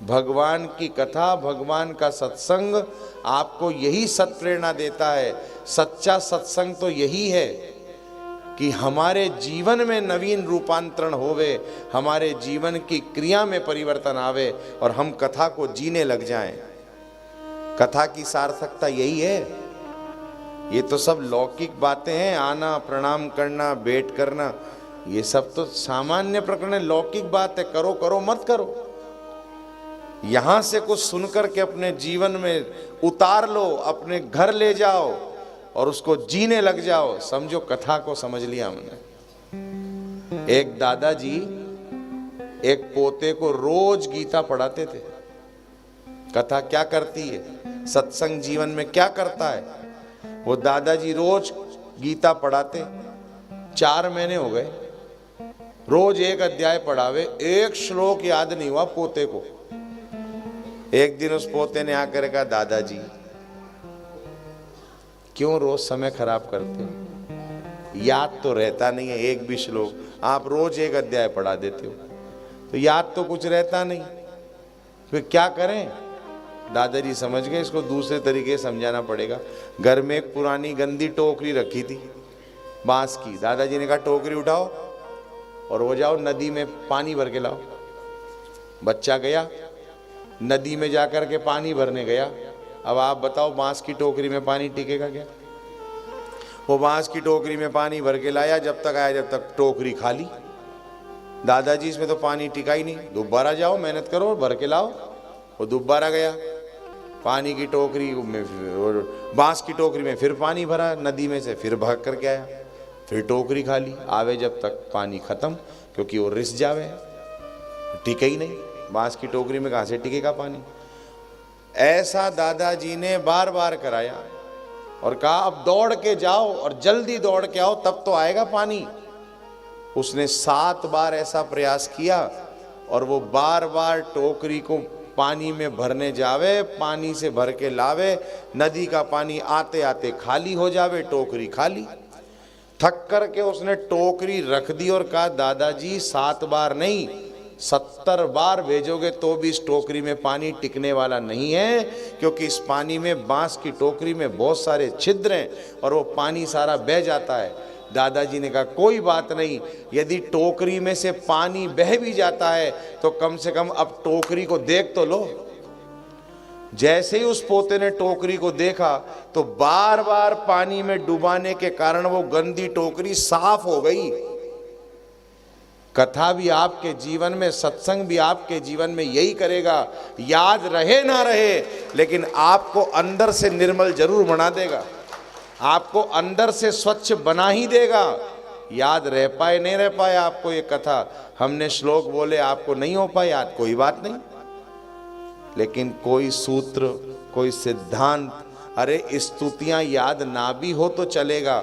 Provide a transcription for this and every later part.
भगवान की कथा, भगवान का सत्संग आपको यही सत्प्रेरणा देता है। सच्चा सत्संग तो यही है कि हमारे जीवन में नवीन रूपांतरण होवे, हमारे जीवन की क्रिया में परिवर्तन आवे और हम कथा को जीने लग जाएं। कथा की सार्थकता यही है। ये तो सब लौकिक बातें हैं, आना, प्रणाम करना, भेंट करना, ये सब तो सामान्य प्रकरण है, लौकिक बात है। करो करो मत करो, यहां से कुछ सुनकर के अपने जीवन में उतार लो, अपने घर ले जाओ और उसको जीने लग जाओ। समझो कथा को समझ लिया हमने। एक दादाजी एक पोते को रोज गीता पढ़ाते थे। कथा क्या करती है, सत्संग जीवन में क्या करता है, वो दादाजी रोज गीता पढ़ाते। 4 महीने हो गए, रोज एक अध्याय पढ़ावे, एक श्लोक याद नहीं हुआ पोते को। एक दिन उस पोते ने आकर कहा, दादाजी क्यों रोज समय खराब करते हो, याद तो रहता नहीं है एक भी श्लोक, आप रोज एक अध्याय पढ़ा देते हो, तो याद तो कुछ रहता नहीं, फिर क्या करें। दादाजी समझ गए इसको दूसरे तरीके से समझाना पड़ेगा। घर में एक पुरानी गंदी टोकरी रखी थी बांस की। दादाजी ने कहा टोकरी उठाओ और वो जाओ नदी में पानी भर के लाओ। बच्चा गया, नदी में जाकर के पानी भरने गया। अब आप बताओ बांस की टोकरी में पानी टिकेगा क्या। वो बांस की टोकरी में पानी भर के लाया, जब तक आया जब तक टोकरी खाली। दादाजी इसमें तो पानी टिका ही नहीं, दोबारा जाओ मेहनत करो भर के लाओ। वो दोबारा गया, पानी की टोकरी में, बांस की टोकरी में फिर पानी भरा, नदी में से फिर भाग करके आया, फिर टोकरी खाली। आवे जब तक पानी खत्म, क्योंकि वो रिस जावे, टिके ही नहीं। बांस की टोकरी में कहां से टिकेगा पानी। ऐसा दादाजी ने बार बार कराया और कहा अब दौड़ के जाओ और जल्दी दौड़ के आओ, तब तो आएगा पानी। उसने 7 बार ऐसा प्रयास किया और वो बार बार टोकरी को पानी में भरने जावे, पानी से भर के लावे, नदी का पानी आते आते खाली हो जावे, टोकरी खाली। थक करके उसने टोकरी रख दी और कहा दादाजी 7 बार नहीं 70 बार भेजोगे तो भी इस टोकरी में पानी टिकने वाला नहीं है, क्योंकि इस पानी में, बांस की टोकरी में बहुत सारे छिद्र हैं और वो पानी सारा बह जाता है। दादाजी ने कहा कोई बात नहीं, यदि टोकरी में से पानी बह भी जाता है तो कम से कम अब टोकरी को देख तो लो। जैसे ही उस पोते ने टोकरी को देखा तो बार बार पानी में डुबाने के कारण वो गंदी टोकरी साफ हो गई। कथा भी आपके जीवन में, सत्संग भी आपके जीवन में यही करेगा। याद रहे ना रहे, लेकिन आपको अंदर से निर्मल जरूर बना देगा, आपको अंदर से स्वच्छ बना ही देगा। याद रह पाए नहीं रह पाए आपको ये कथा, हमने श्लोक बोले आपको नहीं हो पाए याद, कोई बात नहीं, लेकिन कोई सूत्र, कोई सिद्धांत, अरे स्तुतियां याद ना भी हो तो चलेगा,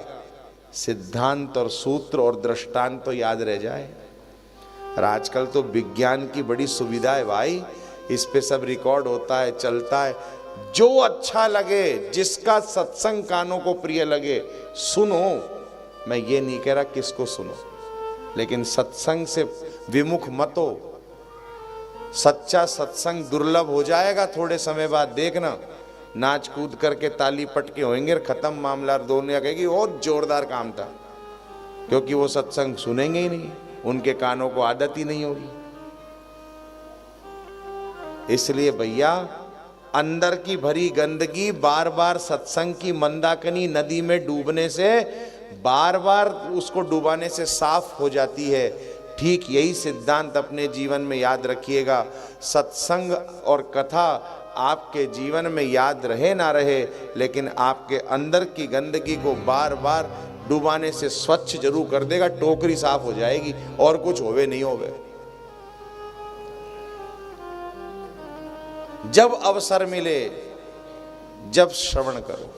सिद्धांत और सूत्र और दृष्टांत तो याद रह जाए। और आजकल तो विज्ञान की बड़ी सुविधा है भाई, इस पे सब रिकॉर्ड होता है, चलता है। जो अच्छा लगे, जिसका सत्संग कानों को प्रिय लगे सुनो। मैं ये नहीं कह रहा किसको सुनो, लेकिन सत्संग से विमुख मत हो। सच्चा सत्संग दुर्लभ हो जाएगा थोड़े समय बाद, देखना। नाच कूद करके ताली पटके होंगे, खत्म मामला। दुनिया कहेगी बहुत जोरदार काम था, क्योंकि वो सत्संग सुनेंगे ही नहीं, उनके कानों को आदत ही नहीं होगी। इसलिए भैया, अंदर की भरी गंदगी बार बार सत्संग की मंदाकिनी नदी में डूबने से, बार बार उसको डुबाने से साफ हो जाती है। ठीक यही सिद्धांत अपने जीवन में याद रखिएगा। सत्संग और कथा आपके जीवन में याद रहे ना रहे, लेकिन आपके अंदर की गंदगी को बार बार डुबाने से स्वच्छ जरूर कर देगा। टोकरी साफ हो जाएगी, और कुछ होवे नहीं होवे। जब अवसर मिले, जब श्रवण करो।